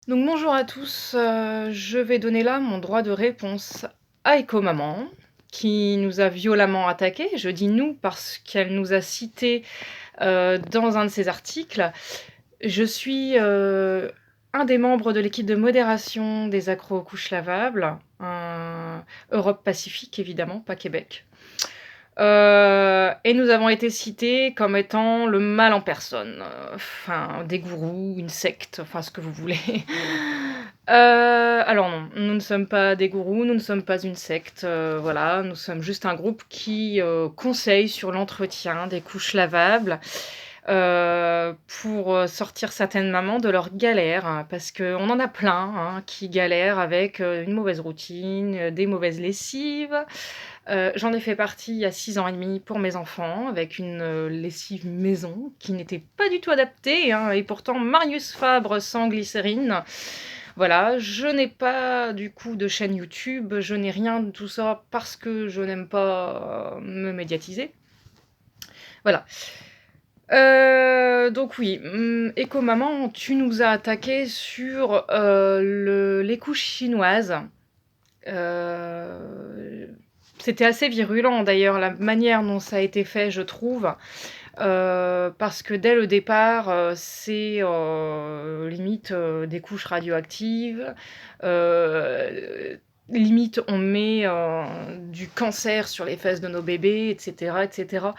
Donc bonjour à tous, je vais donner là mon droit de réponse à Ecomaman, qui nous a violemment attaqués. Je dis «nous» parce qu'elle nous a cités, dans un de ses articles. Je suis, un des membres de l'équipe de modération des accros aux couches lavables, Europe Pacifique évidemment, pas Québec. Et nous avons été cités comme étant le mal en personne, enfin des gourous, une secte, enfin ce que vous voulez. Alors non, nous ne sommes pas des gourous, nous ne sommes pas une secte, voilà, nous sommes juste un groupe qui, conseille sur l'entretien des couches lavables, pour, sortir certaines mamans de leurs galères, hein, parce qu'on en a plein, hein, qui galèrent avec, une mauvaise routine, des mauvaises lessives. J'en ai fait partie il y a 6 ans et demi pour mes enfants avec une, lessive maison qui n'était pas du tout adaptée, hein, et pourtant Marius Fabre sans glycérine. Voilà, je n'ai pas du coup de chaîne YouTube, je n'ai rien de tout ça parce que je n'aime pas, me médiatiser. Voilà. Donc oui, Ecomaman, tu nous as attaqué sur, les couches chinoises. C'était assez virulent d'ailleurs la manière dont ça a été fait, je trouve, parce que dès le départ, c'est, limite, des couches radioactives, limite on met, du cancer sur les fesses de nos bébés et cetera et cetera.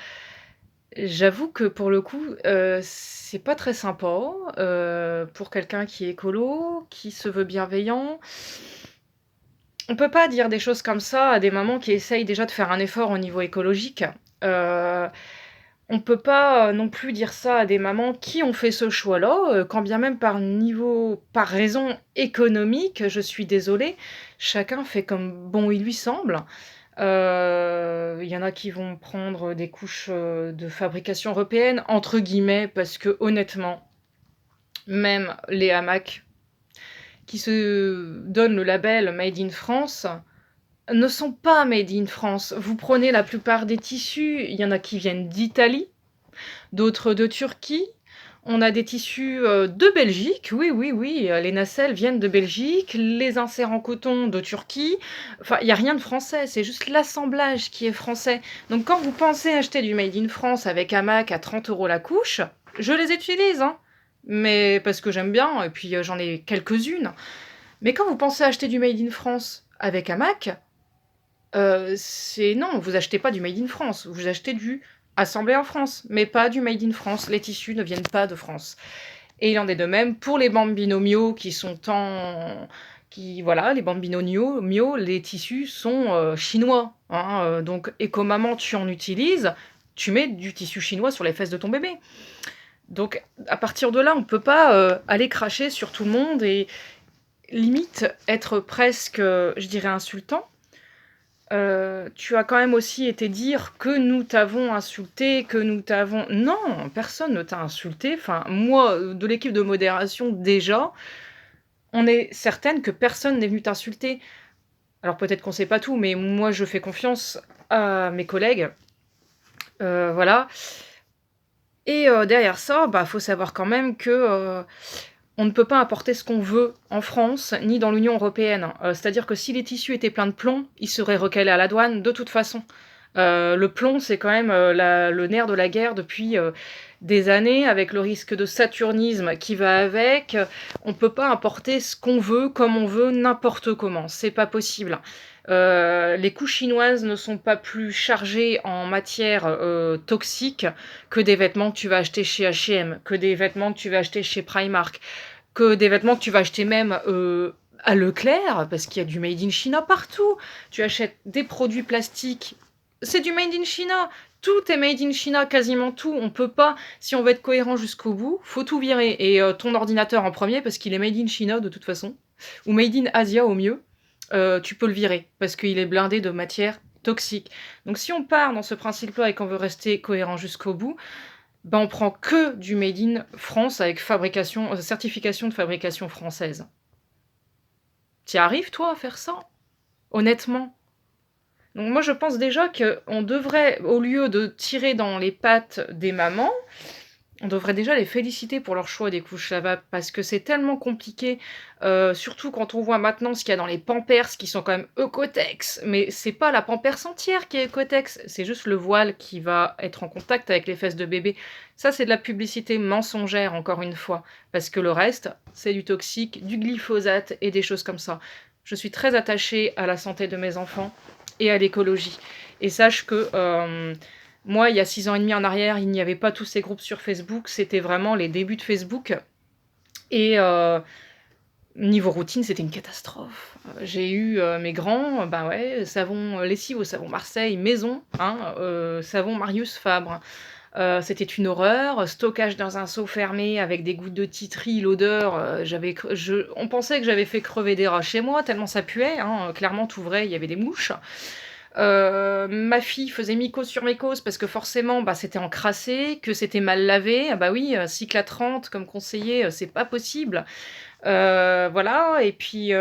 J'avoue que pour le coup, c'est pas très sympa, pour quelqu'un qui est écolo, qui se veut bienveillant. On peut pas dire des choses comme ça à des mamans qui essayent déjà de faire un effort au niveau écologique. Heu, on peut pas, non plus dire ça à des mamans qui ont fait ce choix-là, quand bien même par raison économique, je suis désolée, chacun fait comme bon il lui semble. Il y en a qui vont prendre des couches, de fabrication européenne, entre guillemets, parce que honnêtement, même les hamacs qui se donnent le label Made in France ne sont pas made in France. Vous prenez la plupart des tissus, il y en a qui viennent d'Italie, d'autres de Turquie. On a des tissus, de Belgique, oui, oui, oui, les nacelles viennent de Belgique, les inserts en coton de Turquie. Enfin, il y a rien de français, c'est juste l'assemblage qui est français. Donc quand vous pensez acheter du made in France avec hamac à 30 € la couche, je les utilise, hein, mais parce que j'aime bien et puis, j'en ai quelques-unes. Mais quand vous pensez acheter du made in France avec hamac, c'est non, vous achetez pas du made in France, vous achetez du assemblé en France, mais pas du made in France. Les tissus ne viennent pas de France. Et il en est de même pour les Bambino Mio voilà, les Bambino Mio, les tissus sont, chinois, hein, donc Ecomaman, tu en utilises, tu mets du tissu chinois sur les fesses de ton bébé. Donc à partir de là, on peut pas, aller cracher sur tout le monde et limite être presque, je dirais insultant. Tu as quand même aussi été dire que nous t'avons insulté, que nous t'avons non, personne ne t'a insulté. Enfin, moi, de l'équipe de modération, déjà, on est certaine que personne n'est venu t'insulter. Alors peut-être qu'on sait pas tout, mais moi, je fais confiance à mes collègues, voilà. Et derrière ça, bah, faut savoir quand même que, on ne peut pas importer ce qu'on veut en France, ni dans l'Union européenne. C'est-à-dire que si les tissus étaient pleins de plomb, ils seraient recalés à la douane de toute façon. Le plomb, c'est quand même, le nerf de la guerre depuis, des années, avec le risque de saturnisme qui va avec. On peut pas importer ce qu'on veut, comme on veut, n'importe comment. C'est pas possible. Les couches chinoises ne sont pas plus chargées en matière, toxique que des vêtements que tu vas acheter chez H&M, que des vêtements que tu vas acheter chez Primark, que des vêtements que tu vas acheter même, à Leclerc, parce qu'il y a du made in China partout. Tu achètes des produits plastiques, c'est du made in China. Tout est made in China, quasiment tout. On peut pas, si on veut être cohérent jusqu'au bout, faut tout virer. Et ton ordinateur en premier, parce qu'il est made in China de toute façon, ou made in Asia au mieux, tu peux le virer, parce qu'il est blindé de matière toxique. Donc si on part dans ce principe-là et qu'on veut rester cohérent jusqu'au bout, ben on prend que du made in France avec certification de fabrication française. T'y arrives, toi, à faire ça? Honnêtement? Donc moi, je pense déjà qu'on devrait, au lieu de tirer dans les pattes des mamans, On devrait déjà les féliciter pour leur choix des couches lavables parce que c'est tellement compliqué, surtout quand on voit maintenant ce qu'il y a dans les Pampers qui sont quand même Ecotex. Mais c'est pas la Pampers entière qui est Ecotex, c'est juste le voile qui va être en contact avec les fesses de bébé. Ça, c'est de la publicité mensongère, encore une fois, parce que le reste, c'est du toxique, du glyphosate et des choses comme ça. Je suis très attachée à la santé de mes enfants et à l'écologie. Et sache que, moi, il y a 6 ans et demi en arrière, il n'y avait pas tous ces groupes sur Facebook. C'était vraiment les débuts de Facebook. Et niveau routine, c'était une catastrophe. J'ai eu mes grands, bah ouais, savon lessive au savon Marseille, maison, hein, savon Marius Fabre. C'était une horreur. Stockage dans un seau fermé avec des gouttes de titri, l'odeur. On pensait que j'avais fait crever des rats chez moi, tellement ça puait. Hein. Clairement, t'ouvrais, il y avait des mouches. Ma fille faisait mycose sur mycose parce que forcément, bah, c'était encrassé, que c'était mal lavé. Ah bah oui, cycle à 30 comme conseillé, c'est pas possible. Voilà, et puis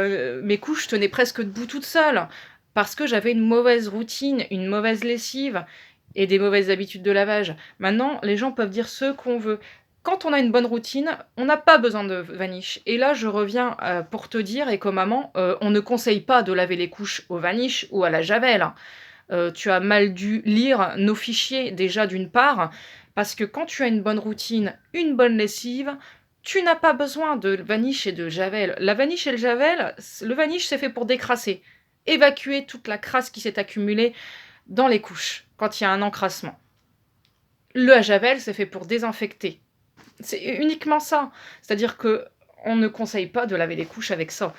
mes couches tenaient presque debout toutes seules parce que j'avais une mauvaise routine, une mauvaise lessive et des mauvaises habitudes de lavage. Maintenant, les gens peuvent dire ce qu'on veut. Quand on a une bonne routine, on n'a pas besoin de vaniche. Et là, je reviens pour te dire, éco-maman, on ne conseille pas de laver les couches au vaniche ou à la javel. Tu as mal dû lire nos fichiers déjà d'une part, parce que quand tu as une bonne routine, une bonne lessive, tu n'as pas besoin de vaniche et de javel. La vaniche et le vaniche c'est fait pour décrasser, évacuer toute la crasse qui s'est accumulée dans les couches quand il y a un encrassement. Le javel c'est fait pour désinfecter. C'est uniquement ça. C'est-à-dire que on ne conseille pas de laver les couches avec ça.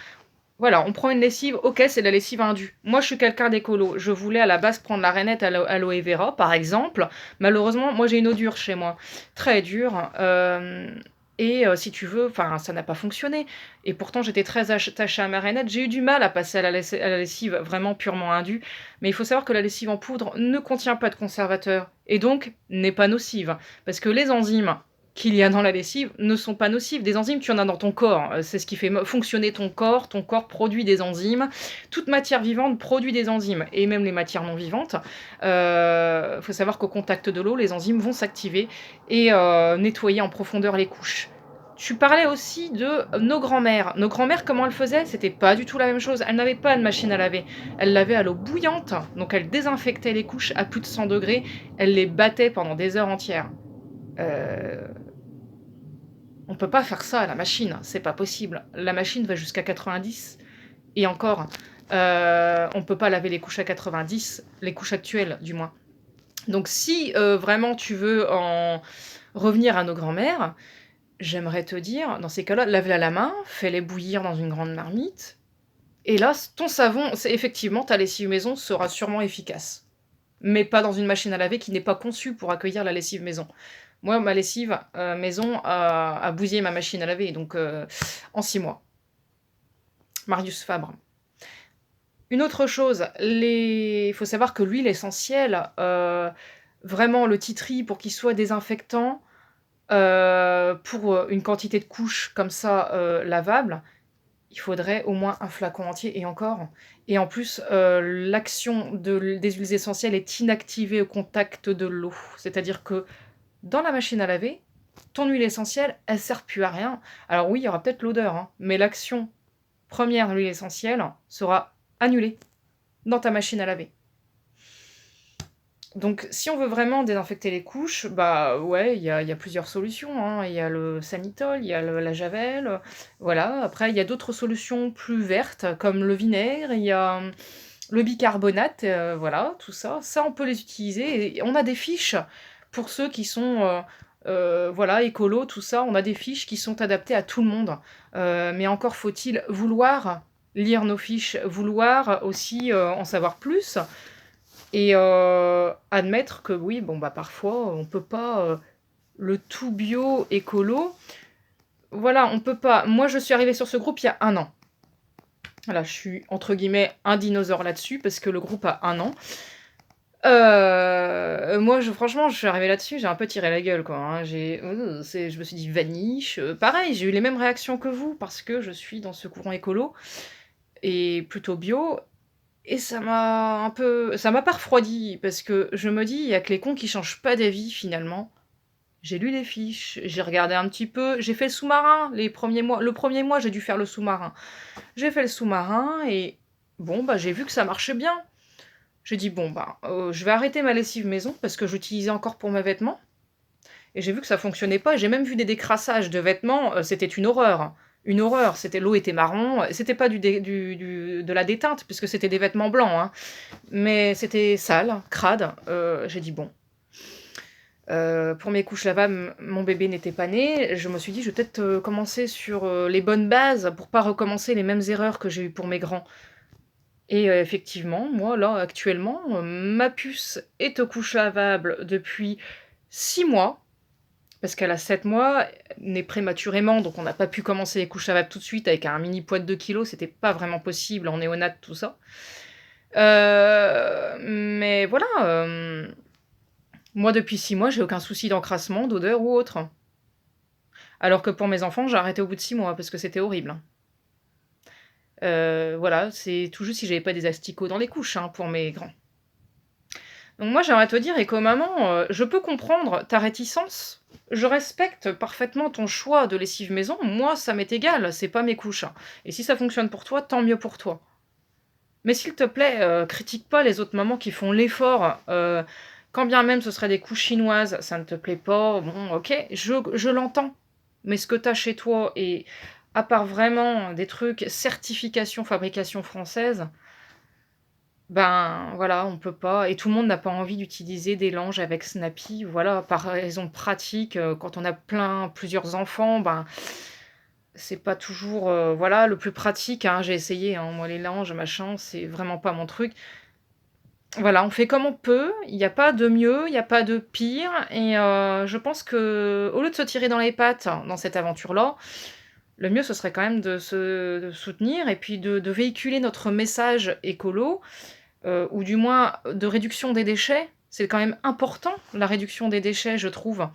Voilà, on prend une lessive, ok, c'est de la lessive indue. Moi, je suis quelqu'un d'écolo. Je voulais à la base prendre la rainette aloe vera, par exemple. Malheureusement, moi, j'ai une eau dure chez moi. Très dure. Si tu veux, enfin, ça n'a pas fonctionné. Et pourtant, j'étais très attachée à ma rainette. J'ai eu du mal à passer à la lessive vraiment purement indue. Mais il faut savoir que la lessive en poudre ne contient pas de conservateur. Et donc, n'est pas nocive. Parce que les enzymes qu'il y a dans la lessive ne sont pas nocives. Des enzymes, tu en as dans ton corps. C'est ce qui fait fonctionner ton corps. Ton corps produit des enzymes. Toute matière vivante produit des enzymes. Et même les matières non vivantes. Faut savoir qu'au contact de l'eau, les enzymes vont s'activer et nettoyer en profondeur les couches. Tu parlais aussi de nos grands-mères. Nos grands-mères, comment elles faisaient? C'était pas du tout la même chose. Elles n'avaient pas de machine à laver. Elles lavaient à l'eau bouillante. Donc elles désinfectaient les couches à plus de 100 degrés. Elles les battaient pendant des heures entières. On peut pas faire ça à la machine, c'est pas possible. La machine va jusqu'à 90 et encore, on peut pas laver les couches à 90, les couches actuelles du moins. Donc si vraiment tu veux en revenir à nos grands-mères, j'aimerais te dire, dans ces cas-là, lave-la à la main, fais-les bouillir dans une grande marmite, et là, ton savon, c'est effectivement, ta lessive maison sera sûrement efficace. Mais pas dans une machine à laver qui n'est pas conçue pour accueillir la lessive maison. Moi, ma lessive maison a bousillé ma machine à laver, donc en 6 mois. Marius Fabre. Une autre chose, il faut savoir que l'huile essentielle, vraiment le titri pour qu'il soit désinfectant, pour une quantité de couches comme ça lavable, il faudrait au moins un flacon entier et encore. Et en plus, l'action des huiles essentielles est inactivée au contact de l'eau. C'est-à-dire que dans la machine à laver, ton huile essentielle, elle sert plus à rien. Alors oui, il y aura peut-être l'odeur, hein, mais l'action première de l'huile essentielle sera annulée dans ta machine à laver. Donc si on veut vraiment désinfecter les couches, bah ouais, il y a plusieurs solutions, hein. Il y a le Sanitol, il y a la Javel, voilà. Après, il y a d'autres solutions plus vertes, comme le vinaigre, il y a le bicarbonate, voilà, tout ça. Ça, on peut les utiliser et on a des fiches pour ceux qui sont, voilà, écolos, tout ça. On a des fiches qui sont adaptées à tout le monde. Mais encore faut-il vouloir lire nos fiches, vouloir aussi, en savoir plus et admettre que oui, bon, bah, parfois, on peut pas, le tout bio écolo, voilà, on peut pas. Moi, je suis arrivée sur ce groupe il y a 1 an. Voilà, je suis entre guillemets «un dinosaure» là-dessus parce que le groupe a 1 an. Moi, franchement, je suis arrivée là-dessus, j'ai un peu tiré la gueule, quoi, hein. Je me suis dit: «Vaniche», pareil, j'ai eu les mêmes réactions que vous parce que je suis dans ce courant écolo et plutôt bio et ça m'a pas refroidi parce que je me dis: «Il y a que les cons qui changent pas d'avis finalement». J'ai lu les fiches, j'ai regardé un petit peu, j'ai fait le sous-marin les premiers mois. Le premier mois, j'ai dû faire le sous-marin. J'ai fait le sous-marin et bon, bah, j'ai vu que ça marchait bien. J'ai dit: «Bon, bah, je vais arrêter ma lessive maison» parce que j'utilisais encore pour mes vêtements et j'ai vu que ça fonctionnait pas. J'ai même vu des décrassages de vêtements, c'était une horreur. Une horreur, l'eau était marron, c'était pas de la déteinte puisque c'était des vêtements blancs, hein, mais c'était sale, crade. J'ai dit: «Bon». Pour mes couches lavables, mon bébé n'était pas né. Je me suis dit: «Je vais peut-être, commencer sur, les bonnes bases pour pas recommencer les mêmes erreurs que j'ai eues pour mes grands». Et effectivement, moi, là, actuellement, ma puce est aux couches lavables depuis 6 mois, parce qu'elle a 7 mois, née prématurément, donc on n'a pas pu commencer les couches lavables tout de suite avec un mini poids de 2 kilogrammes, c'était pas vraiment possible en néonate, tout ça. Mais voilà, moi, depuis 6 mois, j'ai aucun souci d'encrassement, d'odeur ou autre. Alors que pour mes enfants, j'ai arrêté au bout de 6 mois parce que c'était horrible. Voilà, c'est tout juste si j'avais pas des asticots dans les couches, hein, pour mes grands. Donc moi, j'aimerais te dire, éco-maman, je peux comprendre ta réticence. Je respecte parfaitement ton choix de lessive maison. Moi, ça m'est égal, c'est pas mes couches, hein. Et si ça fonctionne pour toi, tant mieux pour toi. Mais s'il te plaît, critique pas les autres mamans qui font l'effort, quand bien même ce seraient des couches chinoises, ça ne te plaît pas, bon OK, je l'entends. Mais ce que tu as chez toi et à part vraiment des trucs certification, fabrication française, ben, voilà, on peut pas et tout le monde n'a pas envie d'utiliser des langes avec Snappy, voilà, par raison pratique, quand on a plusieurs enfants, ben, c'est pas toujours, voilà, le plus pratique, hein. J'ai essayé, hein, moi les langes, machin, c'est vraiment pas mon truc. Voilà, on fait comme on peut, il y a pas de mieux, il y a pas de pire et je pense qu'au lieu de se tirer dans les pattes dans cette aventure-là, le mieux ce serait quand même de soutenir et puis de véhiculer notre message écolo, ou du moins de réduction des déchets. C'est quand même important la réduction des déchets, je trouve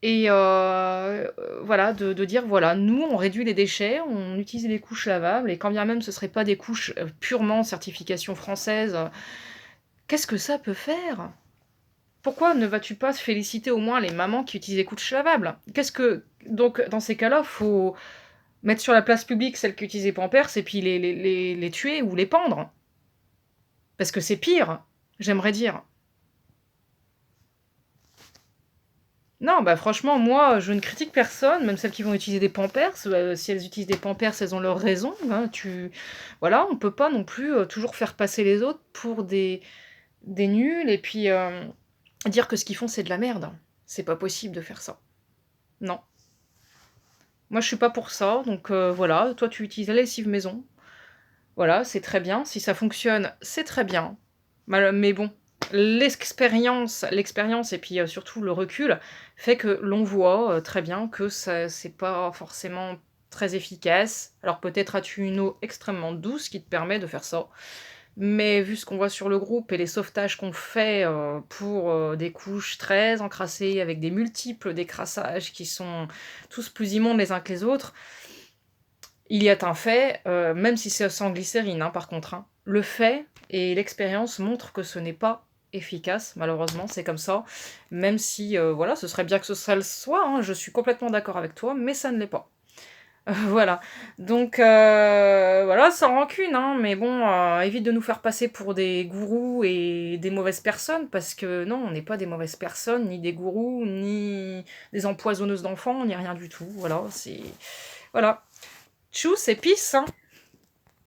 et voilà, de dire: «Voilà, nous on réduit les déchets, on utilise les couches lavables et quand bien même ce serait pas des couches, purement certification française, qu'est-ce que ça peut faire?» Pourquoi ne vas-tu pas féliciter au moins les mamans qui utilisent les couches lavables? Qu'est-ce que donc dans ces cas-là, faut mettre sur la place publique celles qui utilisent les Pampers et puis les tuer ou les pendre. Parce que c'est pire, j'aimerais dire. Non, bah, franchement, moi, je ne critique personne, même celles qui vont utiliser des Pampers, si elles utilisent des Pampers, elles ont leur raison, hein, voilà, on peut pas non plus, toujours faire passer les autres pour des nuls et puis, dire que ce qu'ils font, c'est de la merde. C'est pas possible de faire ça. Non. Moi, je suis pas pour ça, donc voilà, toi, tu utilises la lessive maison. Voilà, c'est très bien. Si ça fonctionne, c'est très bien. Mais bon, l'expérience et puis, surtout le recul fait que l'on voit, très bien que ça c'est pas forcément très efficace. Alors peut-être as-tu une eau extrêmement douce qui te permet de faire ça. Mais vu ce qu'on voit sur le groupe et les sauvetages qu'on fait, pour, des couches très encrassées avec des multiples décrassages qui sont tous plus immondes les uns que les autres, il y a un fait, même si c'est sans glycérine, hein, par contre, hein. Le fait et l'expérience montrent que ce n'est pas efficace, malheureusement, c'est comme ça. Même si, voilà, ce serait bien que ça le soit, hein, je suis complètement d'accord avec toi, mais ça ne l'est pas. Voilà. Donc, voilà, sans rancune, hein, mais bon, évite de nous faire passer pour des gourous et des mauvaises personnes, parce que non, on n'est pas des mauvaises personnes, ni des gourous, ni des empoisonneuses d'enfants, ni rien du tout. Voilà, c'est voilà. Tchuss et peace, hein.